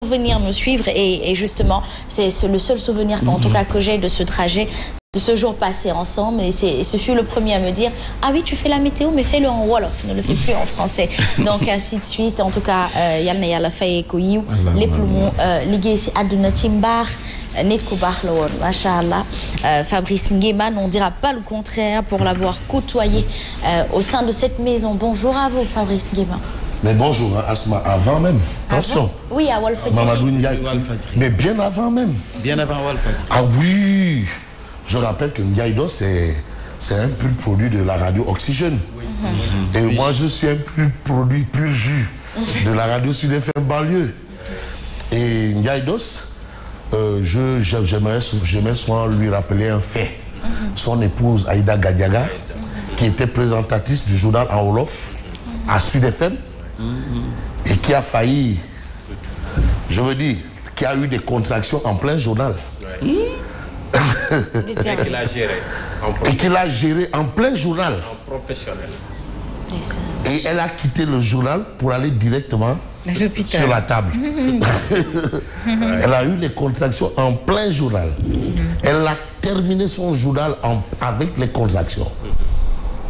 venir nous suivre et justement, c'est le seul souvenir en tout cas que j'ai de ce trajet, de ce jour passé ensemble. Et ce fut le premier à me dire « Ah oui, tu fais la météo, mais fais-le en Wolof, ne le fais plus en français. » Donc ainsi de suite. En tout cas, yal na yàlla fayee ko yiw lépp lu mu liggéey si àdduna ci mbaax nit ku baax la woon macha allah. Fabrice Nguema, on ne dira pas le contraire pour l'avoir côtoyé au sein de cette maison. Bonjour à vous, Fabrice Nguema. Mais bonjour, hein, Asma, avant même. Attention. Oui, à Walfadjri. Mamadou Ndiaye. Mais bien avant même. Bien avant Walfadjri. Ah oui. Je rappelle que Ndiaye Dos, c'est un pur produit de la radio Oxygène. Oui. Et moi, je suis un pur produit, pur jus de la radio Sud FM banlieue. Et Ndiaye Dos, j'aimerais souvent lui rappeler un fait. Son épouse Aïda Gadiaga, qui était présentatrice du journal en Wolof à Sud FM, et qui a failli, je veux dire, qui a eu des contractions en plein journal. Et qu'il a géré. Et qu'il a géré en plein journal. En professionnel. Et elle a quitté le journal pour aller directement sur la table. Elle a eu les contractions en plein journal. Elle a terminé son journal avec les contractions.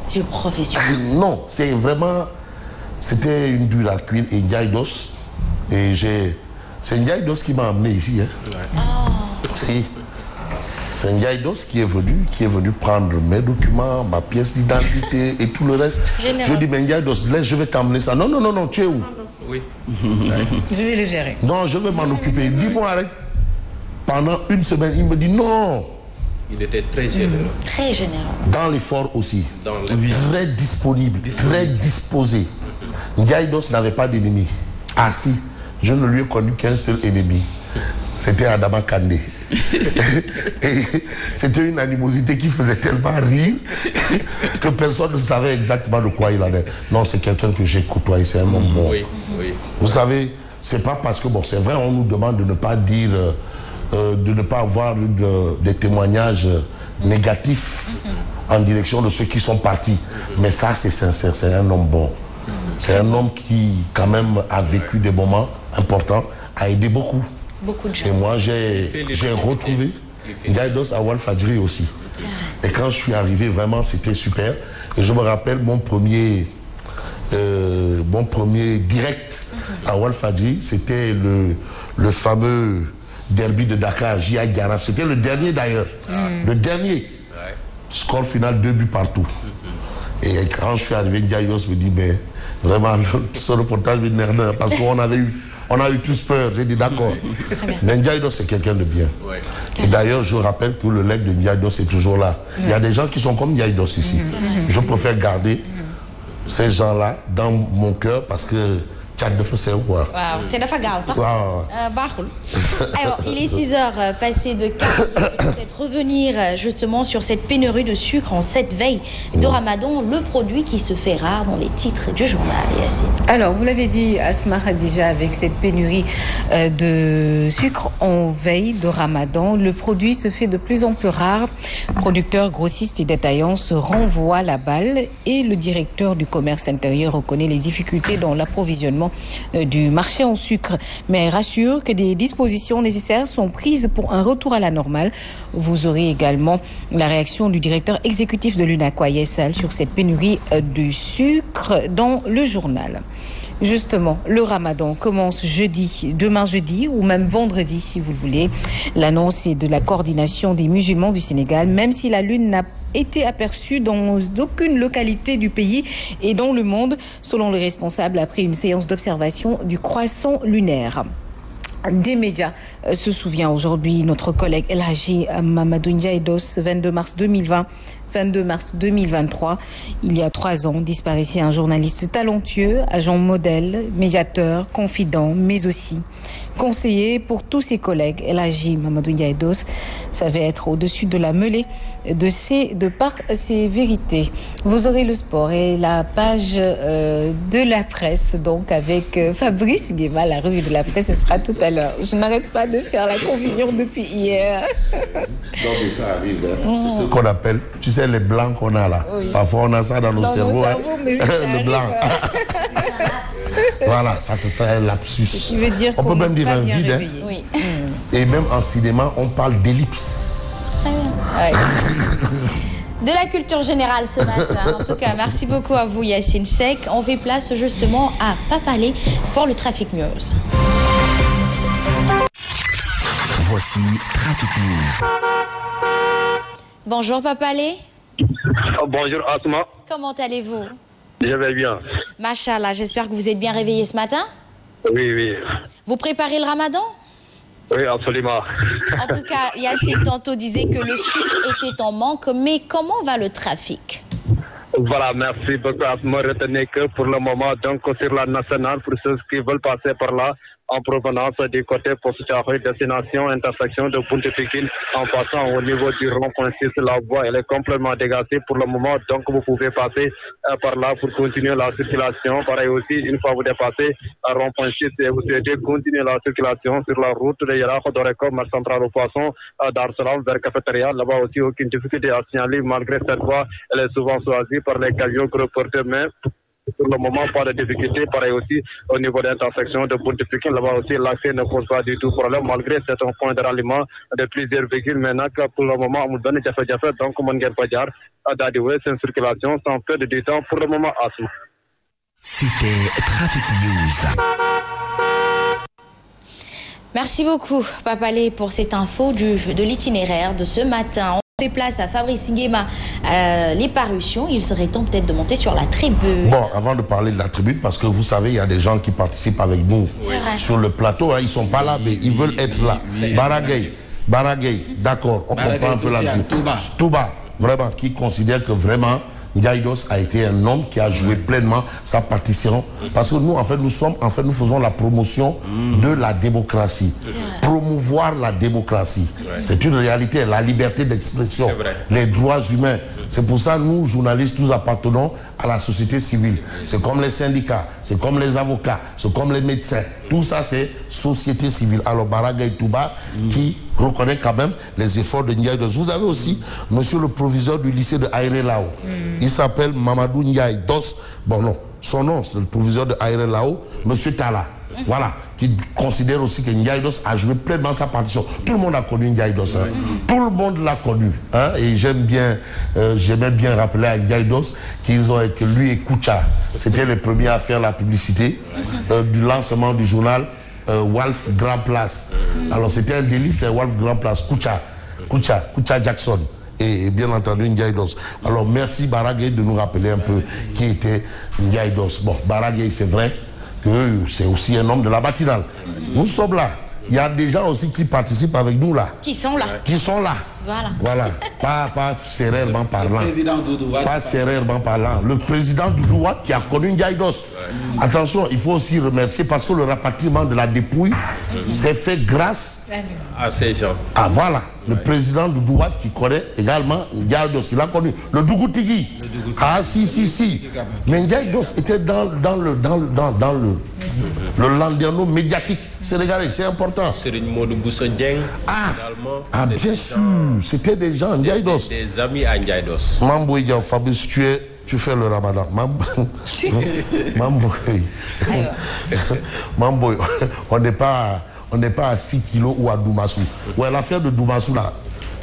C'est professionnel. Non, c'est vraiment... C'était une dure à cuire et Ndiaye Dos. Et c'est Ndiaye Dos qui m'a amené ici. Hein. Si. C'est Ndiaye Dos qui est venu prendre mes documents, ma pièce d'identité et tout le reste. Je dis, mais Ndiaye Dos, laisse, je vais t'amener ça. Non, non, non, non, tu es où? Oui. Je vais le gérer. Non, je vais m'en occuper. Dis-moi, arrête. Pendant une semaine, il me dit non. Il était très généreux. Très généreux. Dans l'effort aussi. Dans l'effort. Très disponible, très disposé. Ndiaye Dos n'avait pas d'ennemi. Ah si, je ne lui ai connu qu'un seul ennemi. C'était Adama Kandé. Et c'était une animosité qui faisait tellement rire que personne ne savait exactement de quoi il en est. Non, c'est quelqu'un que j'ai côtoyé, c'est un homme bon. Oui, oui. Vous savez, c'est pas parce que, bon, c'est vrai, on nous demande de ne pas dire, de ne pas avoir des témoignages négatifs en direction de ceux qui sont partis. Mais ça, c'est sincère, c'est un homme bon. C'est un homme qui, quand même, a vécu des moments importants, a aidé beaucoup. Beaucoup de gens. Et moi, j'ai retrouvé Ndiaye Dos à Walfadjri aussi. Et quand je suis arrivé, vraiment, c'était super. Et je me rappelle mon premier direct à Walfadjri, c'était le fameux derby de Dakar, J.A. Garaf. C'était le dernier d'ailleurs. Le dernier. Score final, 2 buts partout. Et quand je suis arrivé, Ndiaye Dos me dit, mais vraiment, ce reportage est nerveux parce qu'on a eu tous peur. J'ai dit d'accord. Mais Ndiaye Dos, c'est quelqu'un de bien. Ouais. Et d'ailleurs, je rappelle que le legs de Ndiaye Dos est toujours là. Il y a des gens qui sont comme Ndiaye Dos ici. Je préfère garder ces gens-là dans mon cœur parce que Wow, alors, il est 6 heures passées de 4 minutes. Peut-être revenir justement sur cette pénurie de sucre en cette veille de Ramadan, le produit qui se fait rare dans les titres du journal. Yassine. Alors, vous l'avez dit, Asma déjà, avec cette pénurie de sucre en veille de Ramadan, le produit se fait de plus en plus rare. Producteurs, grossistes et détaillants se renvoient la balle et le directeur du commerce intérieur reconnaît les difficultés dans l'approvisionnement du marché en sucre, mais rassure que des dispositions nécessaires sont prises pour un retour à la normale. Vous aurez également la réaction du directeur exécutif de l'UNACOIS Yessal sur cette pénurie du sucre dans le journal. Justement, le Ramadan commence demain jeudi ou même vendredi si vous le voulez. L'annonce est de la coordination des musulmans du Sénégal, même si la lune n'a été aperçue dans aucune localité du pays et dans le monde, selon les responsables, après une séance d'observation du croissant lunaire. Des médias se souvient aujourd'hui notre collègue El Hadji Mamadou Ndiaye Dos, 22 mars 2020, 22 mars 2023. Il y a 3 ans, disparaissait un journaliste talentueux, agent modèle, médiateur, confident, mais aussi conseiller pour tous ses collègues. El Hadji Mamadou Ndiaye Dos savait être au-dessus de la mêlée de par ses vérités. Vous aurez le sport et la page de la presse, donc avec Fabrice Nguema, la revue de la presse, ce sera tout à l'heure. Je n'arrête pas de faire la confusion depuis hier. Non, mais ça arrive. Hein. C'est ce qu'on appelle, tu sais, les blancs qu'on a là. Oui. Parfois, on a ça dans nos cerveaux. Mais oui, le blanc. Voilà, ça c'est un lapsus. Ce qui veut dire on peut même dire un vide. Hein. Oui. Et même en cinéma, on parle d'ellipse. Ouais. De la culture générale ce matin. En tout cas, merci beaucoup à vous, Yacine Seck. On fait place justement à Papalé pour le Traffic News. Voici Traffic News. Bonjour Papalé. Oh, bonjour Asma. Comment allez-vous? Je vais bien. Machallah, j'espère que vous êtes bien réveillé ce matin. Oui, oui. Vous préparez le ramadan? Oui, absolument. En tout cas, Yacine tantôt disait que le sucre était en manque, mais comment va le trafic? Voilà, merci beaucoup Asma. Retenez que pour le moment, donc sur la nationale, pour ceux qui veulent passer par là, en provenance du côté Poste-Thiaroye, destination, intersection de Bounte-Pikine, en passant au niveau du rond-point 6, la voie, elle est complètement dégagée pour le moment, donc vous pouvez passer par là pour continuer la circulation. Pareil aussi, une fois vous dépassez à rond-point 6 et vous souhaitez continuer la circulation sur la route de Yarakh, d'Oreco, marché central au Poisson, d'Arsalam vers Cafétéria. Là-bas aussi, aucune difficulté à signaler, malgré cette voie, elle est souvent choisie par les camions gros porteurs, mais pour le moment, pas de difficulté. Pareil aussi, au niveau de l'intersection de Bounte-Pikine, là-bas aussi, l'accès ne pose pas du tout problème, malgré c'est un point de ralliement de plusieurs véhicules. Maintenant, pour le moment, on donne jafe-jafe, donc on ne pas dire, c'est une circulation sans perdre du temps pour le moment. C'était Traffic News. Merci beaucoup, Papalé, pour cette info de l'itinéraire de ce matin. On fait place à Fabrice Nguema, les parutions. Il serait temps peut-être de monter sur la tribune. Bon, avant de parler de la tribune, parce que vous savez, il y a des gens qui participent avec nous sur le plateau. Hein, ils ne sont pas là, mais ils veulent être là. Baragay, d'accord, on comprend un peu là-dessus. Touba, vraiment, qui considère que vraiment, Ndiaye Doss a été un homme qui a joué pleinement sa partition. Parce que nous, en fait, nous faisons la promotion de la démocratie. Promouvoir la démocratie. C'est une réalité, la liberté d'expression, les droits humains. C'est pour ça, nous, journalistes, nous appartenons à la société civile. C'est comme les syndicats, c'est comme les avocats, c'est comme les médecins. Tout ça, c'est société civile. Alors, Baragay Touba, qui reconnaît quand même les efforts de Ndiaye Doss. Vous avez aussi monsieur le proviseur du lycée de Aéré Lao. Il s'appelle Mamadou Ndiaye Doss. Bon, non, son nom, c'est le proviseur de Aéré Lao, monsieur Tala. Voilà, qui considère aussi que Ndiaye Doss a joué pleinement sa partition. Tout le monde a connu Ndiaye Doss. Hein. Tout le monde l'a connu. Hein. Et j'aimais bien rappeler à Ndiaye Doss que lui et Koucha, c'était les premiers à faire la publicité du lancement du journal Walf Grand Place. Alors c'était un délice, c'est Walf Grand Place, Koucha Jackson. Et bien entendu Ndiaye Doss. Alors merci Baragay de nous rappeler un peu qui était Ndiaye Doss. Bon, Baragay, c'est vrai que c'est aussi un homme de la matinale. Nous sommes là. Il y a des gens aussi qui participent avec nous là. Qui sont là. Qui sont là. Voilà. Pas sérieusement parlant. Pas sérieusement parlant. Le président Doudou Wade qui a connu Ndiaye Doss. Attention, il faut aussi remercier parce que le rapatriement de la dépouille s'est fait grâce à ces gens. Ah voilà. Le président Doudou Wade qui connaît également Ndiaye Doss. Il a connu le Dougoutigui. Ah si. Mais Ndiaye Doss était dans le landerneau médiatique sénégalais. C'est important. Serigne Modou Bousso Dieng. Ah bien sûr. C'était des gens, Ndiaye Doss. Des amis à Ndiaye Doss. Mamboy Diaw, Fabrice, tu fais le ramadan. Mamboy, on n'est pas à 6 kilos ou à Doumassou. Ouais, l'affaire de Doumassou là.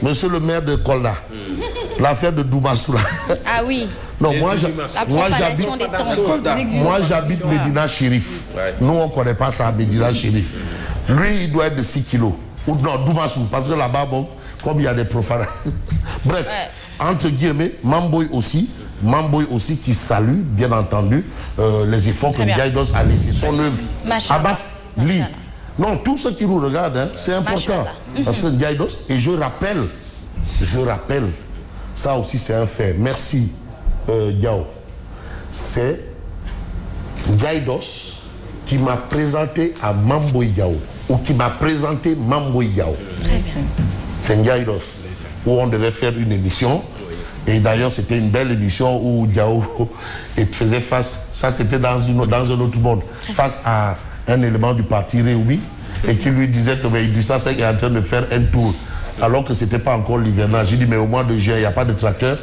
Monsieur le maire de Kolda. L'affaire de Doumassou là. Ah oui. Non, moi j'habite Médina Chérif. Nous on ne connaît pas ça à Médina Chérif. Lui il doit être de 6 kilos. Ou non, Doumassou, parce que là-bas, bon, comme il y a des profanes. Bref, entre guillemets, Mamboy aussi qui salue, bien entendu, les efforts que Ndiaye Doss a laissé, son œuvre. Abat, Li. Non, tous ceux qui nous regardent, hein, c'est important. Parce que Ndiaye Doss, et je rappelle, ça aussi c'est un fait. Merci, Diao. C'est Ndiaye Doss qui m'a présenté à Mamboy Diao. Ou qui m'a présenté Mamboy Diao. C'est Ndiaye Doss. Où on devait faire une émission. Et d'ailleurs, c'était une belle émission où Diao faisait face, ça c'était dans un autre monde, face à un élément du parti Réumi, et qui lui disait que Idrissa Seck est en train de faire un tour alors que c'était pas encore l'hivernage. J'ai dit, mais au mois de juin, il n'y a pas de tracteur.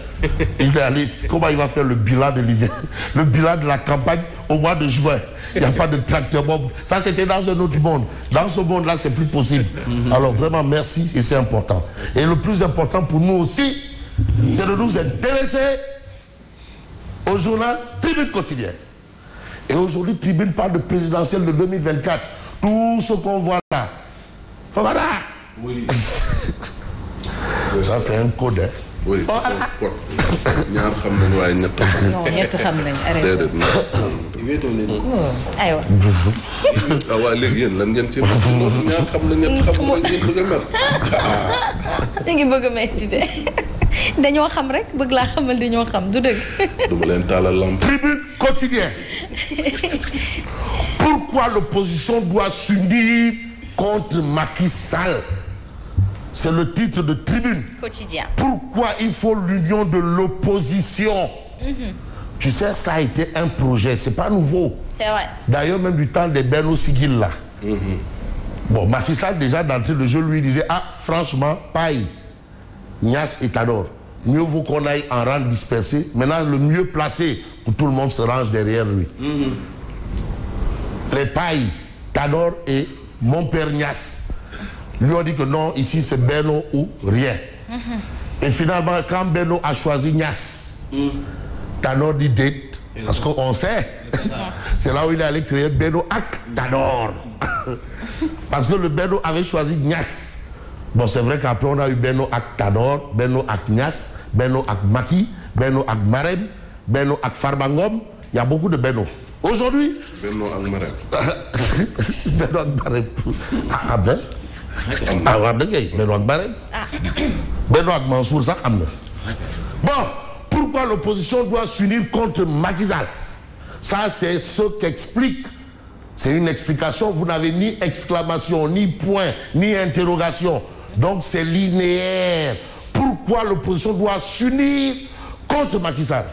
Il est allé, comment il va faire le bilan de l'hiver, le bilan de la campagne au mois de juin? Il n'y a pas de tracteur. Bon, ça, c'était dans un autre monde. Dans ce monde-là, c'est plus possible. Alors, vraiment, merci, et c'est important. Et le plus important pour nous aussi, c'est de nous intéresser au journal Tribune Quotidien. Et aujourd'hui, Tribune parle de présidentielle de 2024. Tout ce qu'on voit là. Voilà. Oui. Ça, c'est un code. Hein. Oui, c'est un code. ñaar xam nañ waaye ñett xam. non ñett xam nañ. déedéet aywa. ah waa léegi yéen lan ngeen ci ñaar xam nañ ñett xam nañ ngeen bëgg a mer. ñu ngi bëgg a metti de dañoo xam rek bëgg laa xamal dañoo xam du dëgg. duma leen taalal lamp. Tribune Quotidien. Pourquoi l'opposition doit s'unir contre Macky Sall? C'est le titre de Tribune. Quotidien. Pourquoi il faut l'union de l'opposition? Tu sais, ça a été un projet, c'est pas nouveau. C'est vrai. D'ailleurs, même du temps des Benno Sigil là. Bon, Macky Sall, déjà d'entrée de jeu, lui disait, ah, franchement, paille, Niass et Tador. Mieux vaut qu'on aille en rang dispersé. Maintenant, le mieux placé, pour tout le monde se range derrière lui. Les pailles, Tador et mon père Niass lui ont dit que non, ici c'est Benno ou rien. Et finalement, quand Benno a choisi Niass, Tador dit date, parce qu'on sait. C'est là où il est allé créer Benno ak Tador. Parce que le Benno avait choisi Niass. Bon, c'est vrai qu'après on a eu Benno ak Tador, Benno ak Niass, Benno ak Macky, Benno ak Marème, Benno ak Farba Ngom. Il y a beaucoup de Benno. Aujourd'hui, Benno ak Marème. Benno ak Marème. Ah ben. Ah ouais, Benno ak Marème. Benno ak Mansour, ça am na. Bon, pourquoi l'opposition doit s'unir contre Macky Sall? Ça, c'est ce qu'explique. C'est une explication. Vous n'avez ni exclamation, ni point, ni interrogation. Donc, c'est linéaire. Pourquoi l'opposition doit s'unir contre Macky Sall?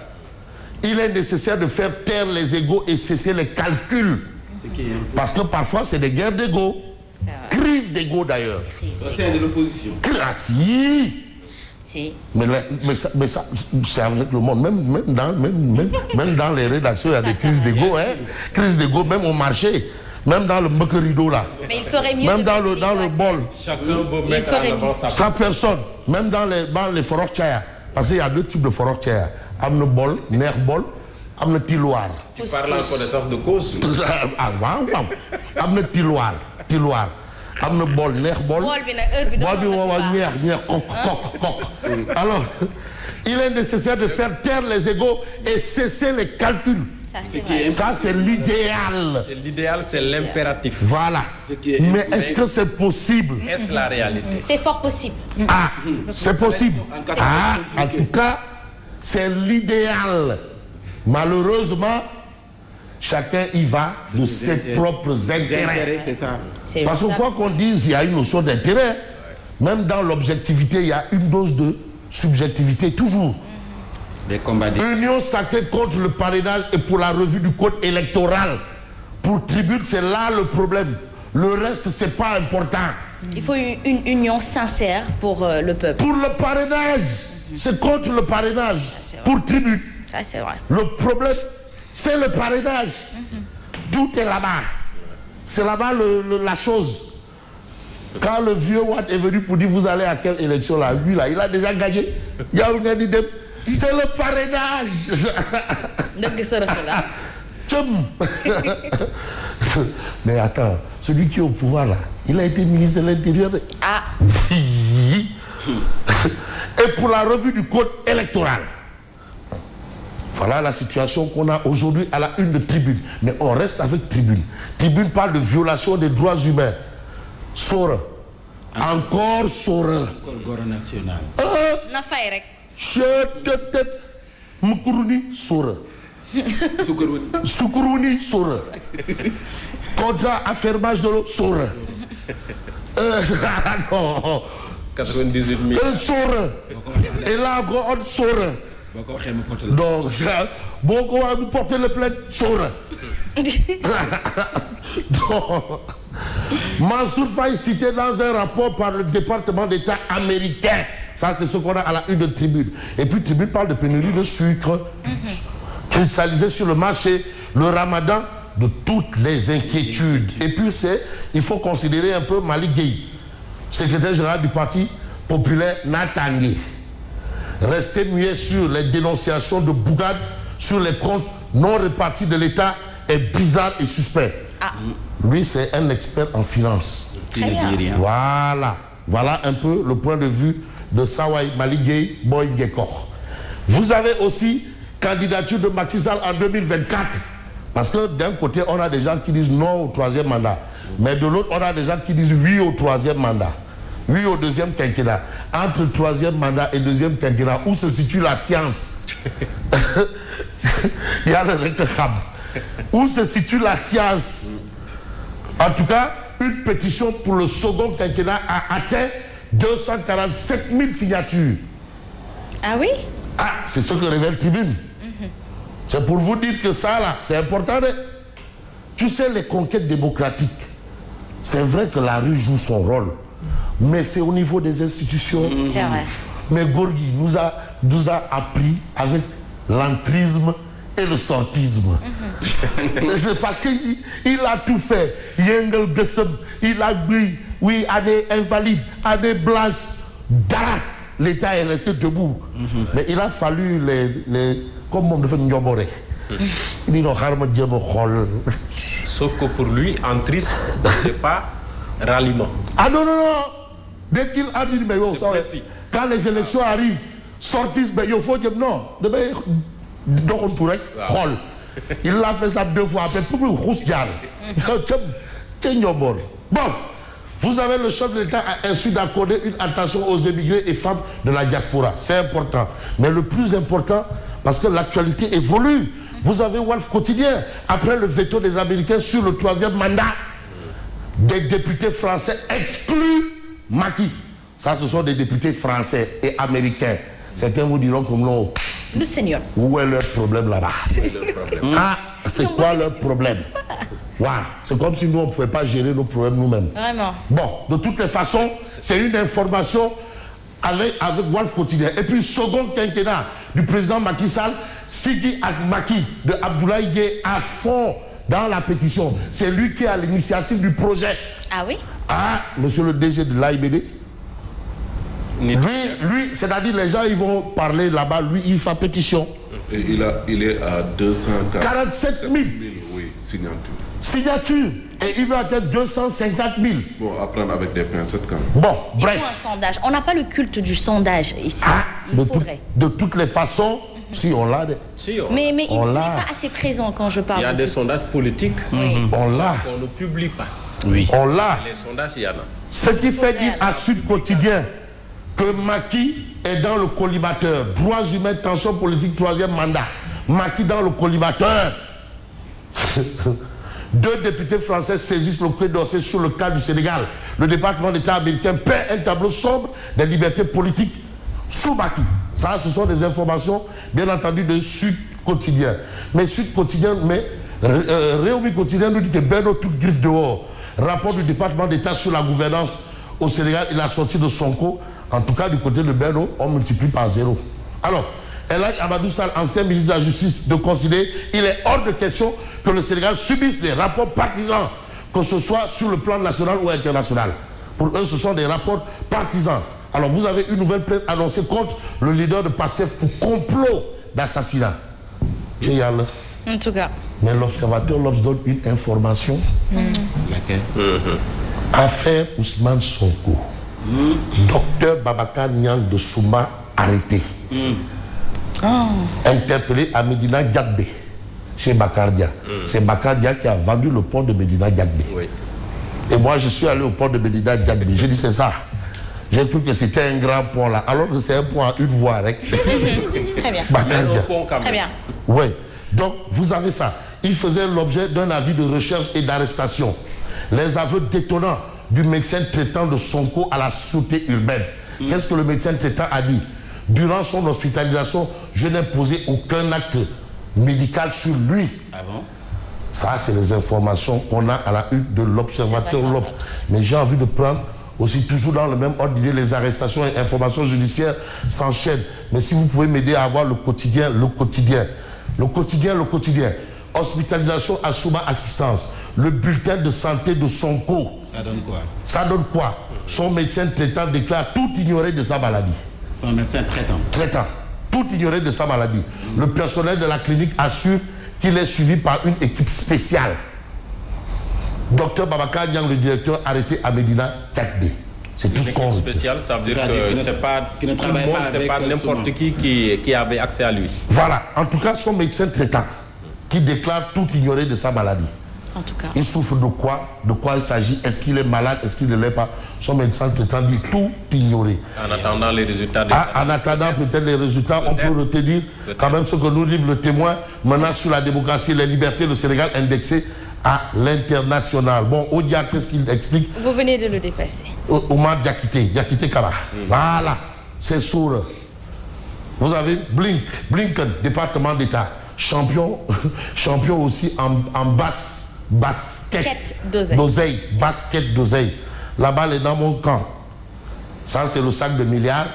Il est nécessaire de faire taire les égos et cesser les calculs. Parce que parfois, c'est des guerres d'égos. Crise d'égos, d'ailleurs. Au sein de l'opposition. Si. Mais ça c'est avec le monde. Même dans les rédactions, il y a des crises d'ego. Hein? Crises d'ego, même au marché. Même dans le rideau là. Mais il ferait mieux. Même dans le bol. Chacun peut mettre en avant sa personne. Même dans les forok chaya. Parce qu'il y a deux types de forok chaya. Amne bol, ner bol, amne tiloir. Tu parles en connaissance de cause. Ah, waaw. Amne tiloir. Amne bol, ner bol. Bol bi nag heure bi coq. Alors, il est nécessaire de faire taire les égos et cesser les calculs. Ça, c'est vrai. Ça, c'est l'idéal. C'est l'idéal, c'est l'impératif. Voilà. Mais est-ce que c'est possible? Est-ce la réalité? C'est fort possible. Ah, c'est possible. Ah, en tout cas, c'est l'idéal. Malheureusement, chacun y va de ses propres intérêts. C'est ça. Parce que quoi qu'on dise, il y a une notion d'intérêt. Même dans l'objectivité, il y a une dose de subjectivité toujours. Les combats Union sacrée contre le parrainage et pour la revue du code électoral. Pour Tribune, c'est là le problème. Le reste, c'est pas important. Il faut une union sincère pour le peuple. Pour le parrainage, c'est contre le parrainage. Pour Tribune. Ça, c'est vrai. Le problème, c'est le parrainage. Tout est là-bas. C'est là-bas la chose. Quand le vieux Watt est venu pour dire vous allez à quelle élection là, lui là, il a déjà gagné. C'est le parrainage. Mais attends, celui qui est au pouvoir là, il a été ministre de l'Intérieur. Ah. Et pour la revue du code électoral. Voilà la situation qu'on a aujourd'hui à la une de Tribune. Mais on reste avec Tribune. Tribune parle de violation des droits humains. Sora. Encore Sora. Encore Goro national. Na fay rek. Chut. Mukuruni Sora. Sukuruni Sora. Contrat affermage de l'eau Sora. Non. 98 000. Sora. Et là, on Sora. Donc, beaucoup ont porté le plainte Sora. Mansour Faye cité dans un rapport par le département d'État américain. Ça, c'est ce qu'on a à la une de Tribune. Et puis Tribune parle de pénurie de sucre, cristallisé sur le marché, le ramadan, de toutes les inquiétudes. Et puis il faut considérer un peu Malick Gueye, secrétaire général du Parti populaire Natangé. Rester muet sur les dénonciations de Bougane sur les comptes non répartis de l'État est bizarre et suspect. Lui, c'est un expert en finance. Très bien. Voilà un peu le point de vue de Sawai Malick Gueye Boy Ngekor. Vous avez aussi candidature de Macky Sall en 2024. Parce que d'un côté, on a des gens qui disent non au troisième mandat. Mais de l'autre, on a des gens qui disent oui au troisième mandat. Oui au deuxième quinquennat. Entre le troisième mandat et le deuxième quinquennat, où se situe la science? Il y a le recam. Où se situe la science? En tout cas, une pétition pour le second quinquennat a atteint 247 000 signatures. Ah oui? Ah, c'est ce que révèle Tribune. C'est pour vous dire que ça, là, c'est important. Tu sais, les conquêtes démocratiques, c'est vrai que la rue joue son rôle, mais c'est au niveau des institutions. C'est vrai. Mais Gorgui nous a appris avec l'entrisme et le sortisme. C'est parce qu'il a tout fait. Yengel Gessem, il a dit, oui, à des invalides, à des blanches. L'État est resté debout. Mais il a fallu les comme on devait Nyobore. Il dit non, sauf que pour lui, entrisme, n'est pas ralliement. Ah non. Dès qu'il a dit, mais yo, ça, quand les élections arrivent, sortisme, il faut dire non. Donc on pourrait rôle. Il l'a fait ça 2 fois après. Bon, vous avez le chef de l'État a ainsi d'accorder une attention aux émigrés et femmes de la diaspora. C'est important. Mais le plus important, parce que l'actualité évolue. Vous avez Wolf Quotidien, après le veto des Américains sur le troisième mandat, des députés français excluent Macky. Ça, ce sont des députés français et américains. Certains vous diront comme l'on. Le Seigneur. Où est leur problème là-bas? Ah, c'est quoi leur problème? Wow. C'est comme si nous, on ne pouvait pas gérer nos problèmes nous-mêmes. Vraiment. Bon, de toutes les façons, c'est une information avec Wolf Quotidien. Et puis, second quinquennat du président Macky Sall, Sidi Akmaki de Abdoulaye Gueye à fond dans la pétition. C'est lui qui a l'initiative du projet. Ah oui? Ah, monsieur le DG de l'AIBD. Lui, c'est-à-dire les gens, ils vont parler là-bas, lui, il fait pétition. Et il est à 247 000 signatures. Et il veut atteindre 250 000. Bon, à prendre avec des pincettes quand même. Bon, Il bref. faut un sondage. On n'a pas le culte du sondage ici. Ah, de toutes les façons, si on l'a. Si, Mais il on n'est l'a. pas assez présent quand je parle. il y a des sondages politiques On l'a. qu'on ne publie pas. Oui. On l'a. Les sondages, il y en a. Ce qui fait dire à Sud Quotidien que Macky est dans le collimateur. Droits humains, tension politique, troisième mandat. Macky dans le collimateur. 2 députés français saisissent le Quai d'Orsay sur le cas du Sénégal. Le département d'État américain peint un tableau sombre des libertés politiques sous Macky. Ça, ce sont des informations, bien entendu, de Sud Quotidien. Mais Sud Quotidien, Réumi Quotidien nous dit que Beno toute griffe dehors. Rapport du département d'État sur la gouvernance au Sénégal, il a sorti de Sonko. En tout cas, du côté de Beno, on multiplie par 0. Alors, El Hadj Amadou Sall, ancien ministre de la Justice, de considérer qu'il est hors de question que le Sénégal subisse des rapports partisans, que ce soit sur le plan national ou international. Pour eux, ce sont des rapports partisans. Alors, vous avez une nouvelle plainte annoncée contre le leader de PASTEF pour complot d'assassinat. En tout cas. Mais l'observateur L'Obs donne une information. Laquelle? Affaire Ousmane Sonko. Docteur Babacar Niang de Souma arrêté. Interpellé à Medina Gadbe, chez Bakardia. C'est Bakardia qui a vendu le pont de Medina Gadbe. Oui. Et moi, je suis allé au pont de Medina Gadbe. J'ai dit, c'est ça. J'ai cru que c'était un grand pont là, alors que c'est un pont à une voie. Hein. Très bien. Bakardia. Très bien. Oui. Donc, vous avez ça. Il faisait l'objet d'un avis de recherche et d'arrestation. Les aveux détonnants du médecin traitant de Sonko à la sûreté urbaine. Qu'est-ce que le médecin traitant a dit? Durant son hospitalisation, je n'ai posé aucun acte médical sur lui. Ah bon? Ça, c'est les informations qu'on a à la une de l'Observateur L'Obs. Mais j'ai envie de prendre aussi, toujours dans le même ordre d'idée, les arrestations et informations judiciaires s'enchaînent. Mais si vous pouvez m'aider à avoir le quotidien. Hospitalisation à Souma Assistance. Le bulletin de santé de Sonko. Ça donne quoi? Ça donne quoi? Son médecin traitant déclare tout ignorer de sa maladie. Son médecin traitant. Traitant. Tout ignorer de sa maladie. Le personnel de la clinique assure qu'il est suivi par une équipe spéciale. Docteur Babacar Niang, le directeur, arrêté à Médina 4B. C'est tout ce qu'on veut. Spécial, ça veut dire que c'est pas tout le monde, c'est pas n'importe qui avait accès à lui. Voilà. En tout cas, son médecin traitant qui déclare tout ignorer de sa maladie. En tout cas. Il souffre de quoi? De quoi il s'agit? Est-ce qu'il est malade? Est-ce qu'il ne l'est pas? Son médecin traitant dit tout ignorer. En attendant les résultats. En attendant peut-être les résultats, on peut retenir quand même ce que nous livre le Témoin. Menace sur la démocratie et les libertés, le Sénégal indexé à l'international. Bon, Odia, qu'est-ce qu'il explique? Vous venez de le dépasser. Omar Diakité Kara. Voilà, c'est sourd. Vous avez Blinken, département d'État. Champion aussi en basket d'oseille. Basket d'oseille. La balle est dans mon camp. Ça, c'est le sac de milliards.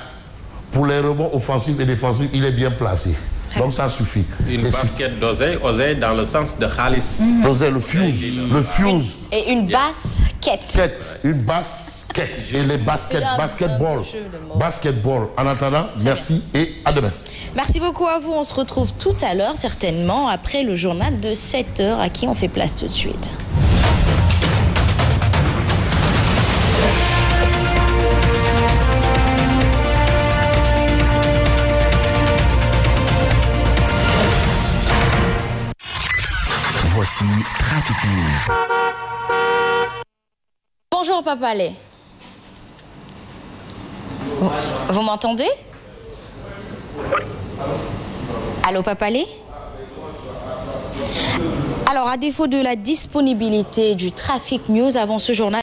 Pour les rebonds offensifs et défensifs, il est bien placé. Donc ça suffit. Une basket d'oseille, oseille dans le sens de Khalis. D'oseille, le fuse. Et une basket. Une basket. Et les basketball. En attendant, merci et à demain. Merci beaucoup à vous. On se retrouve tout à l'heure, certainement, après le journal de 7h, à qui on fait place tout de suite. Voici Trafic News. Bonjour Papa Lé. Vous m'entendez? Allô Papa Lé? Alors, à défaut de la disponibilité du Trafic News avant ce journal,